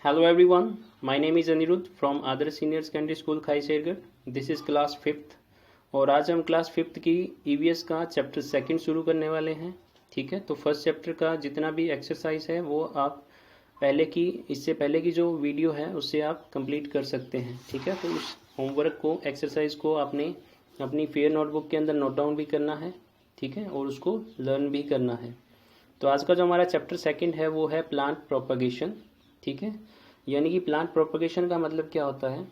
Hello everyone, my name is Anirudh from Adarsh Senior Secondary School Khaishergarh. This is class fifth और आज हम class fifth की EVS का chapter second शुरू करने वाले हैं. ठीक है, तो फर्स्ट चैप्टर का जितना भी एक्सरसाइज है वो आप इससे पहले की जो वीडियो है उससे आप कंप्लीट कर सकते हैं. ठीक है, तो उस होमवर्क को एक्सरसाइज को आपने अपनी फेयर नोटबुक के अंदर नोट डाउन भी करना है. ठीक है, और उसको लर्न भी करना है. तो आज का जो हमारा चैप्टर सेकंड है वो है प्लांट प्रोपगेशन. ठीक है, यानी कि प्लांट प्रोपगेशन का मतलब क्या होता है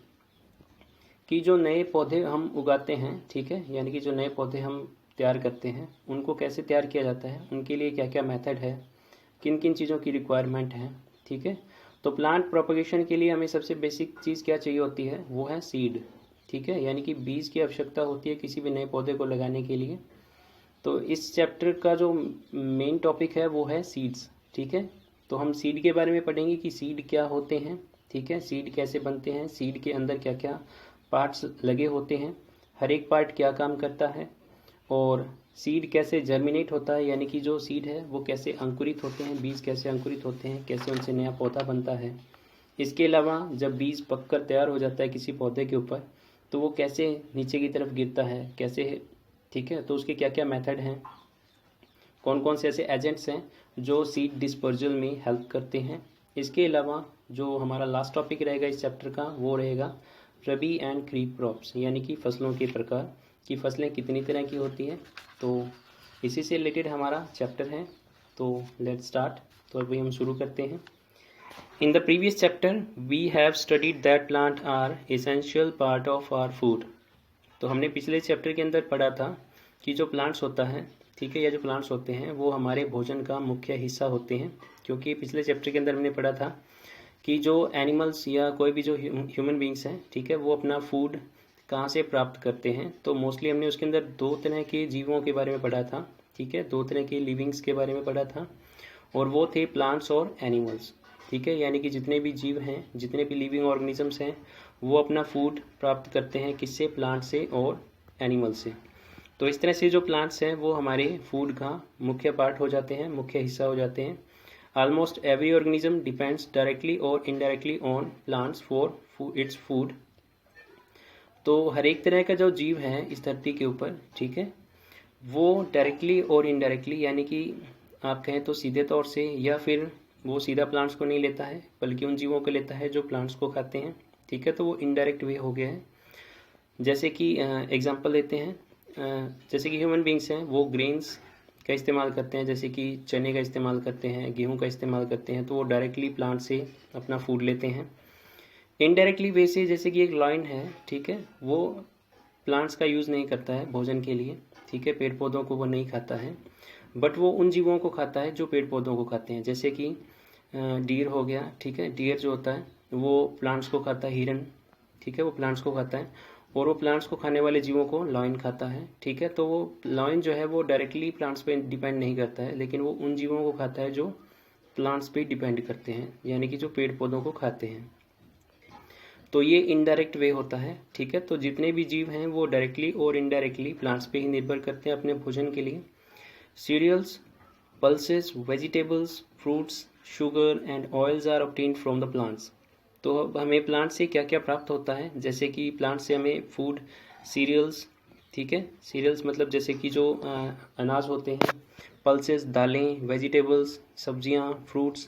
कि जो नए पौधे हम उगाते हैं, ठीक है, यानी कि जो नए पौधे हम तैयार करते हैं उनको कैसे तैयार किया जाता है, उनके लिए क्या क्या मेथड है, किन किन चीज़ों की रिक्वायरमेंट है. ठीक है, तो प्लांट प्रोपगेशन के लिए हमें सबसे बेसिक चीज़ क्या चाहिए होती है, वो है सीड. ठीक है, यानी कि बीज की आवश्यकता होती है किसी भी नए पौधे को लगाने के लिए. तो इस चैप्टर का जो मेन टॉपिक है वो है सीड्स. ठीक है, तो हम सीड के बारे में पढ़ेंगे कि सीड क्या होते हैं. ठीक है, सीड कैसे बनते हैं, सीड के अंदर क्या क्या पार्ट्स लगे होते हैं, हर एक पार्ट क्या काम करता है, और सीड कैसे जर्मिनेट होता है, यानी कि जो सीड है वो कैसे अंकुरित होते हैं, बीज कैसे अंकुरित होते हैं, कैसे उनसे नया पौधा बनता है. इसके अलावा जब बीज पककर तैयार हो जाता है किसी पौधे के ऊपर तो वो कैसे नीचे की तरफ गिरता है, कैसे. ठीक है, तो उसके क्या क्या मेथड हैं, कौन कौन से ऐसे एजेंट्स हैं जो सीड डिस्पर्जल में हेल्प करते हैं. इसके अलावा जो हमारा लास्ट टॉपिक रहेगा इस चैप्टर का वो रहेगा रबी एंड खरीफ क्रॉप्स, यानी कि फसलों के प्रकार की फसलें कितनी तरह की होती हैं. तो इसी से रिलेटेड हमारा चैप्टर है. तो लेट्स स्टार्ट. तो अभी हम शुरू करते हैं. In the previous chapter we have studied that plant are essential part of our food. तो हमने पिछले चैप्टर के अंदर पढ़ा था कि जो प्लांट्स होता है, ठीक है, या जो प्लांट्स होते हैं वो हमारे भोजन का मुख्य हिस्सा होते हैं. क्योंकि पिछले चैप्टर के अंदर हमने पढ़ा था कि जो एनिमल्स या कोई भी जो ह्यूमन बींग्स हैं, ठीक है, वो अपना फूड कहाँ से प्राप्त करते हैं. तो मोस्टली हमने उसके अंदर दो तरह के जीवों के बारे में पढ़ा था. ठीक है, दो तरह के लिविंग्स के बारे में पढ़ा था और वो थे प्लांट्स और एनिमल्स. ठीक है, यानी कि जितने भी जीव हैं, जितने भी लिविंग ऑर्गेनिजम्स हैं वो अपना फूड प्राप्त करते हैं किससे, प्लांट से और एनिमल से. तो इस तरह से जो प्लांट्स हैं वो हमारे फूड का मुख्य पार्ट हो जाते हैं, मुख्य हिस्सा हो जाते हैं. Almost every organism depends directly और indirectly on plants for its food. तो हर एक तरह का जो जीव है इस धरती के ऊपर, ठीक है, वो डायरेक्टली और इनडायरेक्टली, यानी कि आप कहें तो सीधे तौर से, या फिर वो सीधा प्लांट्स को नहीं लेता है बल्कि उन जीवों को लेता है जो प्लांट्स को खाते हैं. ठीक है, तो वो इनडायरेक्ट वे हो गया है. जैसे कि एग्जांपल लेते हैं, जैसे कि ह्यूमन बींग्स हैं वो ग्रेन्स का इस्तेमाल करते हैं, जैसे कि चने का इस्तेमाल करते हैं, गेहूं का इस्तेमाल करते हैं, तो वो डायरेक्टली प्लांट से अपना फूड लेते हैं. इनडायरेक्टली वे से जैसे कि एक लायन है, ठीक है, वो प्लांट्स का यूज़ नहीं करता है भोजन के लिए. ठीक है, पेड़ पौधों को वो नहीं खाता है, बट वो उन जीवों को खाता है जो पेड़ पौधों को खाते हैं. जैसे कि डियर हो गया. ठीक है, डियर जो होता है वो प्लांट्स को खाता है, हिरन, ठीक है, वो प्लांट्स को खाता है, और वो प्लांट्स को खाने वाले जीवों को लायन खाता है. ठीक है, तो वो लायन जो है वो डायरेक्टली प्लांट्स पे डिपेंड नहीं करता है, लेकिन वो उन जीवों को खाता है जो प्लांट्स पे डिपेंड करते हैं, यानी कि जो पेड़ पौधों को खाते हैं. तो ये इनडायरेक्ट वे होता है. ठीक है, तो जितने भी जीव हैं वो डायरेक्टली और इनडायरेक्टली प्लांट्स पे ही निर्भर करते हैं अपने भोजन के लिए. Cereals, pulses, vegetables, fruits, sugar and oils are obtained from the plants. तो अब हमें प्लांट से क्या क्या प्राप्त होता है, जैसे कि प्लांट से हमें फूड, सीरियल्स, ठीक है, सीरियल्स मतलब जैसे कि जो अनाज होते हैं, पल्सेस दालें, वेजिटेबल्स सब्जियां, फ्रूट्स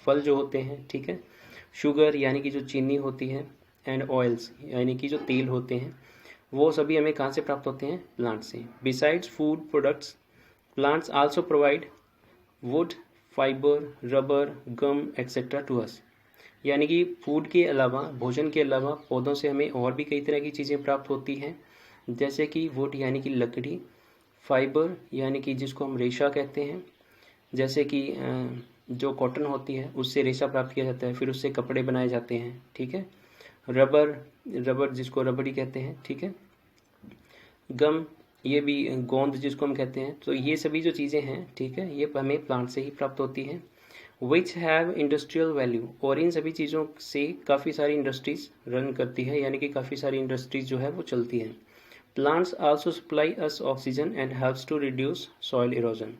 फल जो होते हैं, ठीक है, शुगर यानी कि जो चीनी होती है, एंड ऑयल्स यानी कि जो तेल होते हैं, वो सभी हमें कहाँ से प्राप्त होते हैं, प्लांट से. Besides food products plants also provide wood, fibre, rubber, gum etcetera to us. यानी कि फूड के अलावा, भोजन के अलावा पौधों से हमें और भी कई तरह की चीज़ें प्राप्त होती हैं, जैसे कि वुड यानी कि लकड़ी, फाइबर यानी कि जिसको हम रेशा कहते हैं, जैसे कि जो कॉटन होती है उससे रेशा प्राप्त किया जाता है, फिर उससे कपड़े बनाए जाते हैं. ठीक है, रबर, रबर जिसको रबड़ी कहते हैं. ठीक है, गम ये भी गोंद जिसको हम कहते हैं. तो ये सभी जो चीज़ें हैं, ठीक है, ये हमें प्लांट से ही प्राप्त होती हैं. विच हैव इंडस्ट्रियल वैल्यू, और इन सभी चीज़ों से काफ़ी सारी इंडस्ट्रीज रन करती है, यानी कि काफ़ी सारी इंडस्ट्रीज जो है वो चलती हैं. Plants also supply us oxygen and helps to reduce soil erosion.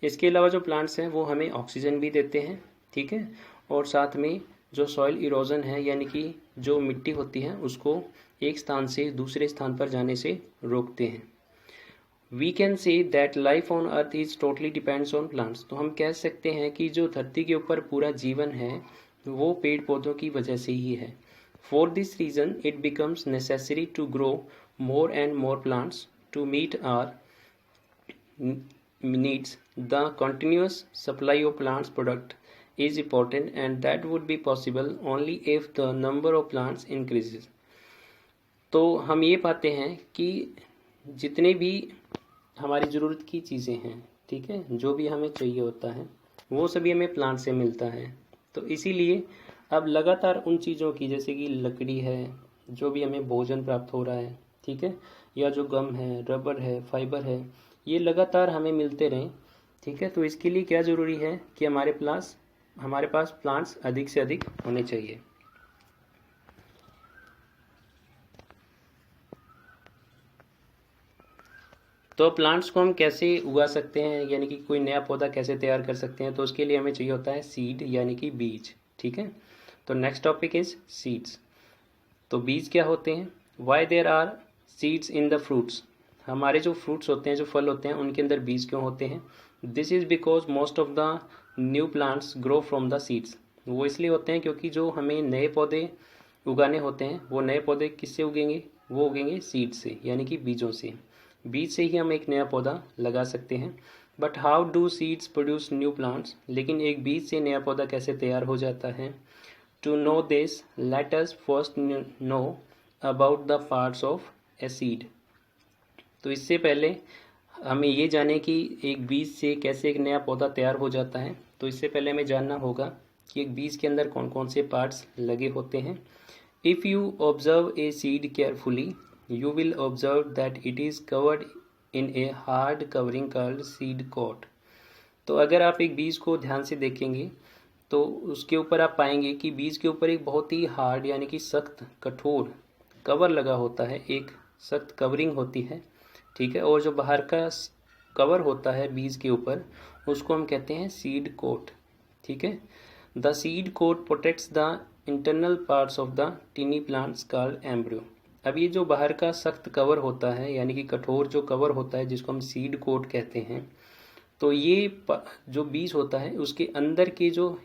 इसके अलावा जो प्लांट्स हैं वो हमें ऑक्सीजन भी देते हैं, ठीक है, और साथ में जो सॉइल इरोजन है यानी कि जो मिट्टी होती है उसको एक स्थान से दूसरे स्थान पर जाने से रोकते हैं। We can say that life on earth is totally depends on plants. तो हम कह सकते हैं कि जो धरती के ऊपर पूरा जीवन है वो पेड़ पौधों की वजह से ही है। For this reason it becomes necessary to grow more and more plants to meet our needs. The continuous supply of plants product is important and that would be possible only if the number of plants increases. तो हम ये पाते हैं कि जितने भी हमारी ज़रूरत की चीज़ें हैं, ठीक है, जो भी हमें चाहिए होता है वो सभी हमें प्लांट से मिलता है। तो इसीलिए अब लगातार उन चीज़ों की, जैसे कि लकड़ी है, जो भी हमें भोजन प्राप्त हो रहा है, ठीक है, या जो गम है, रबर है, फाइबर है, ये लगातार हमें मिलते रहें, ठीक है। तो इसके लिए क्या ज़रूरी है कि हमारे पास प्लांट्स अधिक से अधिक होने चाहिए। तो प्लांट्स को हम कैसे उगा सकते हैं, यानी कि कोई नया पौधा कैसे तैयार कर सकते हैं, तो उसके लिए हमें चाहिए होता है सीड यानी कि बीज, ठीक है। तो नेक्स्ट टॉपिक इज सीड्स। तो बीज क्या होते हैं? Why there are seeds in the fruits. हमारे जो फ्रूट्स होते हैं, जो फल होते हैं, उनके अंदर बीज क्यों होते हैं? This is because most of the new plants grow from the seeds. वो इसलिए होते हैं क्योंकि जो हमें नए पौधे उगाने होते हैं वो नए पौधे किससे उगेंगे? वो उगेंगे सीड से, यानी कि बीजों से। बीज से ही हम एक नया पौधा लगा सकते हैं। But how do seeds produce new plants. लेकिन एक बीज से नया पौधा कैसे तैयार हो जाता है? To know this let us first know about the parts of a seed. तो इससे पहले हमें ये जाने कि एक बीज से कैसे एक नया पौधा तैयार हो जाता है। तो इससे पहले हमें जानना होगा कि एक बीज के अंदर कौन कौन से पार्ट्स लगे होते हैं। If you observe a seed carefully you will observe that it is covered in a hard covering called seed coat। तो अगर आप एक बीज को ध्यान से देखेंगे तो उसके ऊपर आप पाएंगे कि बीज के ऊपर एक बहुत ही हार्ड यानी कि सख्त कठोर कवर लगा होता है, एक सख्त कवरिंग होती है, ठीक है। और जो बाहर का कवर होता है बीज के ऊपर उसको हम कहते हैं सीड कोट, ठीक है। The seed coat protects the internal parts of the tiny plants called embryo. अब ये जो बाहर का सख्त कवर होता है यानी कि कठोर जो कवर होता है जिसको हम सीड कोट कहते हैं, तो ये जो बीज होता है उसके अंदर के जो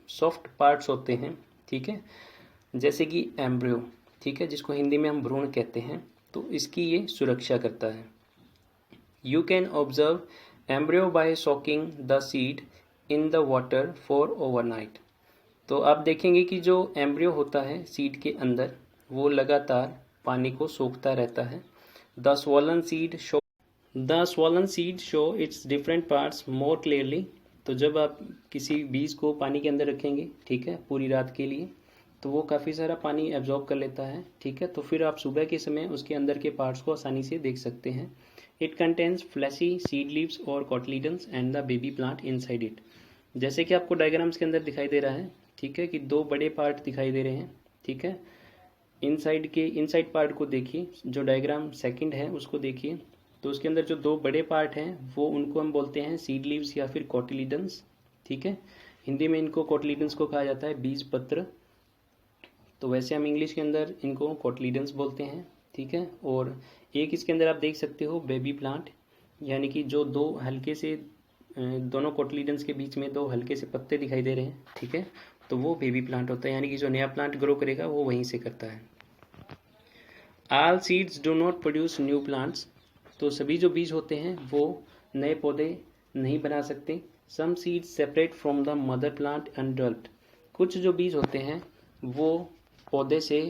सॉफ्ट पार्ट्स होते हैं, ठीक है, जैसे कि एम्ब्रियो, ठीक है, जिसको हिंदी में हम भ्रूण कहते हैं, तो इसकी ये सुरक्षा करता है। You can observe embryo bye soaking the seed in the water for overnight. तो आप देखेंगे कि जो एम्ब्रियो होता है सीड के अंदर वो लगातार पानी को सोखता रहता है। The swollen seed show it's different parts more clearly. तो जब आप किसी बीज को पानी के अंदर रखेंगे, ठीक है, पूरी रात के लिए, तो वो काफ़ी सारा पानी एब्जॉर्ब कर लेता है, ठीक है। तो फिर आप सुबह के समय उसके अंदर के पार्ट्स को आसानी से देख सकते हैं। It contains fleshy seed leaves और cotyledons and the baby plant inside it. जैसे कि आपको डायग्राम्स के अंदर दिखाई दे रहा है, ठीक है, कि दो बड़े पार्ट दिखाई दे रहे हैं, ठीक है। इनसाइड पार्ट को देखिए, जो डायग्राम सेकंड है उसको देखिए, तो उसके अंदर जो दो बड़े पार्ट हैं वो उनको हम बोलते हैं सीड लीव्स या फिर कोटिलीडन्स, ठीक है। हिंदी में इनको कोटिलीडन्स को कहा जाता है बीज पत्र, तो वैसे हम इंग्लिश के अंदर इनको कोटिलीडन्स बोलते हैं, ठीक है। और एक इसके अंदर आप देख सकते हो बेबी प्लांट, यानी कि जो दो हल्के से दोनों कोटिलीडन्स के बीच में दो हल्के से पत्ते दिखाई दे रहे हैं, ठीक है, तो वो बेबी प्लांट होता है, यानी कि जो नया प्लांट ग्रो करेगा वो वहीं से करता है। All seeds do not produce new plants. तो सभी जो बीज होते हैं वो नए पौधे नहीं बना सकते। Some seeds separate from the mother plant undeveloped. कुछ जो बीज होते हैं वो पौधे से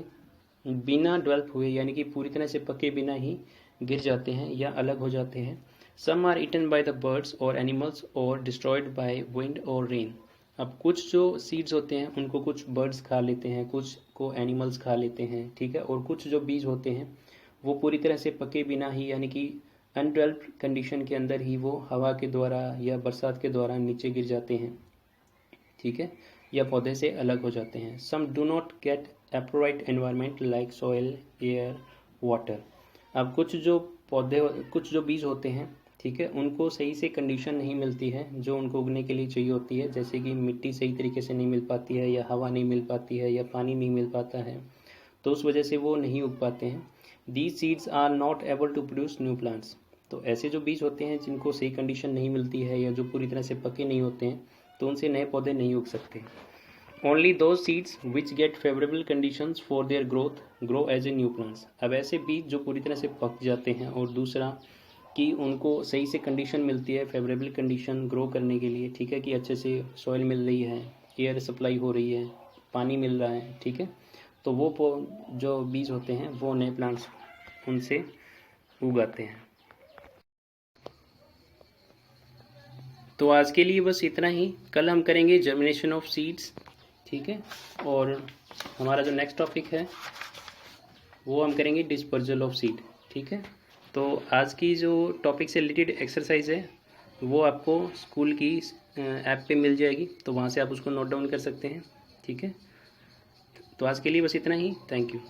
बिना डेवलप हुए यानी कि पूरी तरह से पके बिना ही गिर जाते हैं या अलग हो जाते हैं। Some are eaten by the birds और एनिमल्स और डिस्ट्रॉयड बाय विंड और रेन। अब कुछ जो सीड्स होते हैं उनको कुछ बर्ड्स खा लेते हैं, कुछ को एनिमल्स खा लेते हैं, ठीक है। और कुछ जो बीज होते हैं वो पूरी तरह से पके बिना ही यानी कि अनडेवलप्ड कंडीशन के अंदर ही वो हवा के द्वारा या बरसात के द्वारा नीचे गिर जाते हैं, ठीक है, या पौधे से अलग हो जाते हैं। Some do not get appropriate environment like soil, air, water. अब कुछ जो बीज होते हैं ठीक है, उनको सही से कंडीशन नहीं मिलती है जो उनको उगने के लिए चाहिए होती है, जैसे कि मिट्टी सही तरीके से नहीं मिल पाती है, या हवा नहीं मिल पाती है, या पानी नहीं मिल पाता है, तो उस वजह से वो नहीं उग पाते हैं। These seeds are not able to produce new plants. तो ऐसे जो बीज होते हैं जिनको सही कंडीशन नहीं मिलती है या जो पूरी तरह से पके नहीं होते हैं, तो उनसे नए पौधे नहीं उग सकते। Only those seeds which get favourable conditions for their growth grow as a new plants. अब ऐसे बीज जो पूरी तरह से पक जाते हैं और दूसरा कि उनको सही से कंडीशन मिलती है, फेवरेबल कंडीशन ग्रो करने के लिए, ठीक है, कि अच्छे से सॉइल मिल रही है, एयर सप्लाई हो रही है, पानी मिल रहा है, ठीक है, तो वो जो बीज होते हैं वो नए प्लांट्स उनसे उगाते हैं। तो आज के लिए बस इतना ही। कल हम करेंगे जर्मिनेशन ऑफ सीड्स, ठीक है, और हमारा जो नेक्स्ट टॉपिक है वो हम करेंगे डिस्पर्जल ऑफ सीड, ठीक है। तो आज की जो टॉपिक से रिलेटेड एक्सरसाइज है वो आपको स्कूल की ऐप पे मिल जाएगी, तो वहाँ से आप उसको नोट डाउन कर सकते हैं, ठीक है। तो आज के लिए बस इतना ही। Thank you.